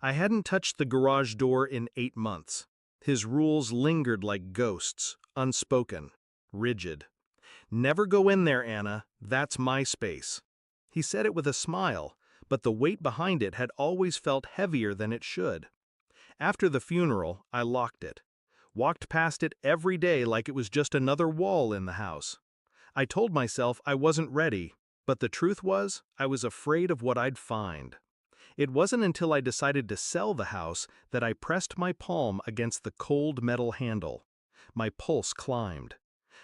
I hadn't touched the garage door in 8 months. His rules lingered like ghosts, unspoken, rigid. Never go in there, Anna. That's my space. He said it with a smile, but the weight behind it had always felt heavier than it should. After the funeral, I locked it. Walked past it every day like it was just another wall in the house. I told myself I wasn't ready, but the truth was, I was afraid of what I'd find. It wasn't until I decided to sell the house that I pressed my palm against the cold metal handle. My pulse climbed.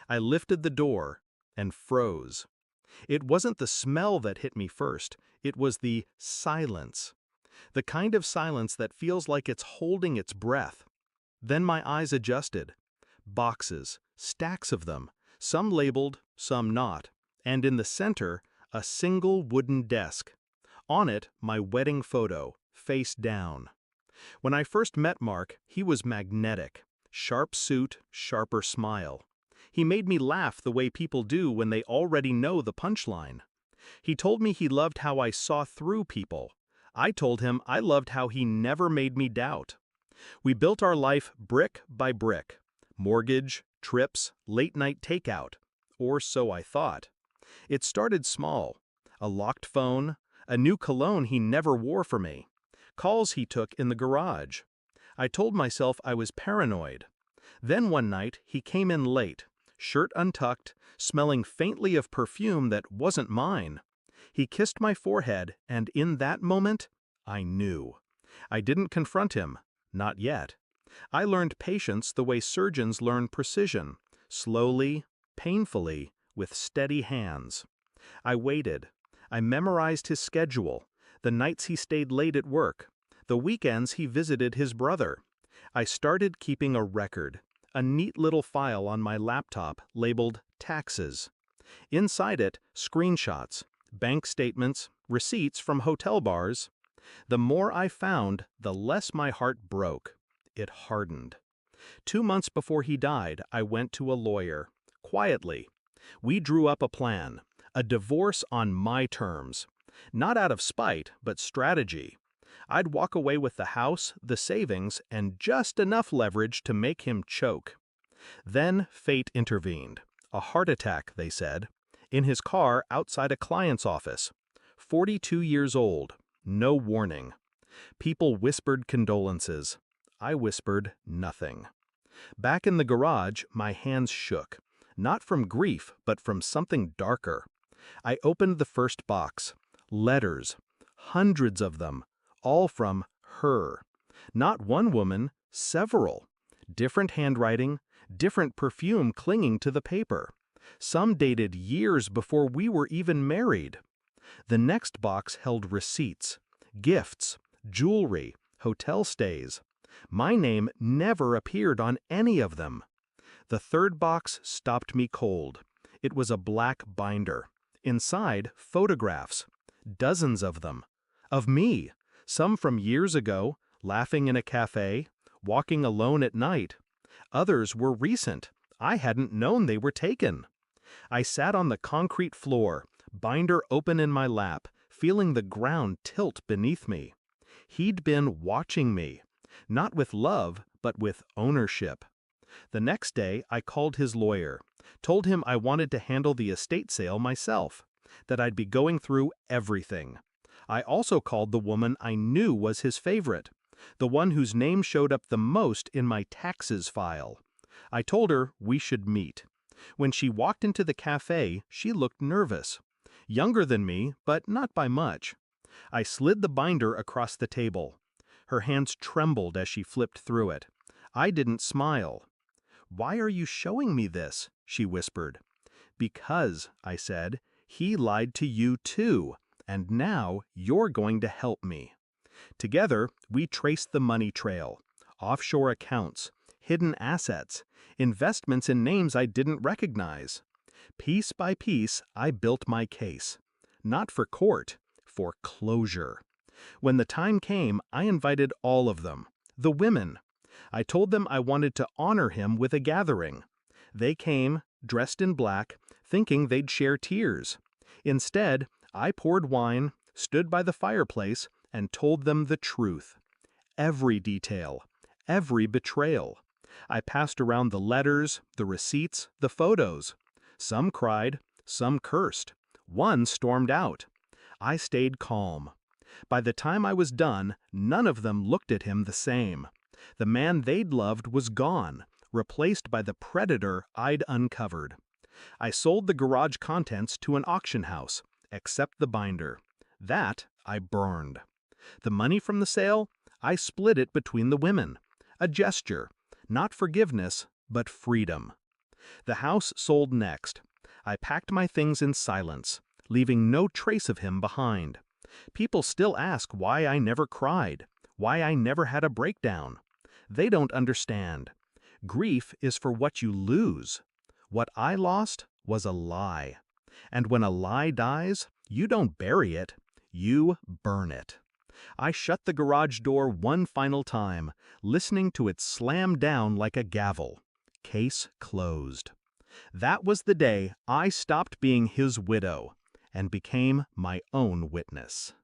I lifted the door and froze. It wasn't the smell that hit me first, it was the silence. The kind of silence that feels like it's holding its breath. Then my eyes adjusted. Boxes, stacks of them, some labeled, some not, and in the center, a single wooden desk. On it, my wedding photo, face down. When I first met Mark, he was magnetic. Sharp suit, sharper smile. He made me laugh the way people do when they already know the punchline. He told me he loved how I saw through people. I told him I loved how he never made me doubt. We built our life brick by brick. Mortgage, trips, late-night takeout. Or so I thought. It started small. A locked phone, a new cologne he never wore for me, calls he took in the garage. I told myself I was paranoid. Then one night, he came in late, shirt untucked, smelling faintly of perfume that wasn't mine. He kissed my forehead, and in that moment, I knew. I didn't confront him, not yet. I learned patience the way surgeons learn precision, slowly, painfully, with steady hands. I waited. I memorized his schedule, the nights he stayed late at work, the weekends he visited his brother. I started keeping a record, a neat little file on my laptop labeled taxes. Inside it, screenshots, bank statements, receipts from hotel bars. The more I found, the less my heart broke. It hardened. 2 months before he died, I went to a lawyer, quietly. We drew up a plan, a divorce on my terms. Not out of spite, but strategy. I'd walk away with the house, the savings, and just enough leverage to make him choke. Then fate intervened. A heart attack, they said. In his car outside a client's office. 42 years old. No warning. People whispered condolences. I whispered nothing. Back in the garage, my hands shook. Not from grief, but from something darker. I opened the first box. Letters. Hundreds of them. All from her. Not one woman, several. Different handwriting, different perfume clinging to the paper. Some dated years before we were even married. The next box held receipts, gifts, jewelry, hotel stays. My name never appeared on any of them. The third box stopped me cold. It was a black binder. Inside, photographs. Dozens of them. Of me. Some from years ago, laughing in a cafe, walking alone at night. Others were recent. I hadn't known they were taken. I sat on the concrete floor, binder open in my lap, feeling the ground tilt beneath me. He'd been watching me. Not with love, but with ownership. The next day, I called his lawyer, told him I wanted to handle the estate sale myself, that I'd be going through everything. I also called the woman I knew was his favorite, the one whose name showed up the most in my taxes file. I told her we should meet. When she walked into the cafe, she looked nervous. Younger than me, but not by much. I slid the binder across the table. Her hands trembled as she flipped through it. I didn't smile. "Why are you showing me this?" she whispered. "Because," I said, "he lied to you too, and now you're going to help me." Together, we traced the money trail, offshore accounts, hidden assets, investments in names I didn't recognize. Piece by piece, I built my case. Not for court, for closure. When the time came, I invited all of them, the women. I told them I wanted to honor him with a gathering. They came, dressed in black, thinking they'd share tears. Instead, I poured wine, stood by the fireplace, and told them the truth. every detail, every betrayal. I passed around the letters, the receipts, the photos. Some cried, some cursed. One stormed out. I stayed calm. By the time I was done, none of them looked at him the same. The man they'd loved was gone, replaced by the predator I'd uncovered. I sold the garage contents to an auction house, except the binder. That I burned. The money from the sale, I split it between the women. A gesture, not forgiveness, but freedom. The house sold next. I packed my things in silence, leaving no trace of him behind. People still ask why I never cried, why I never had a breakdown. They don't understand. Grief is for what you lose. What I lost was a lie. And when a lie dies, you don't bury it, you burn it. I shut the garage door one final time, listening to it slam down like a gavel. Case closed. That was the day I stopped being his widow and became my own witness.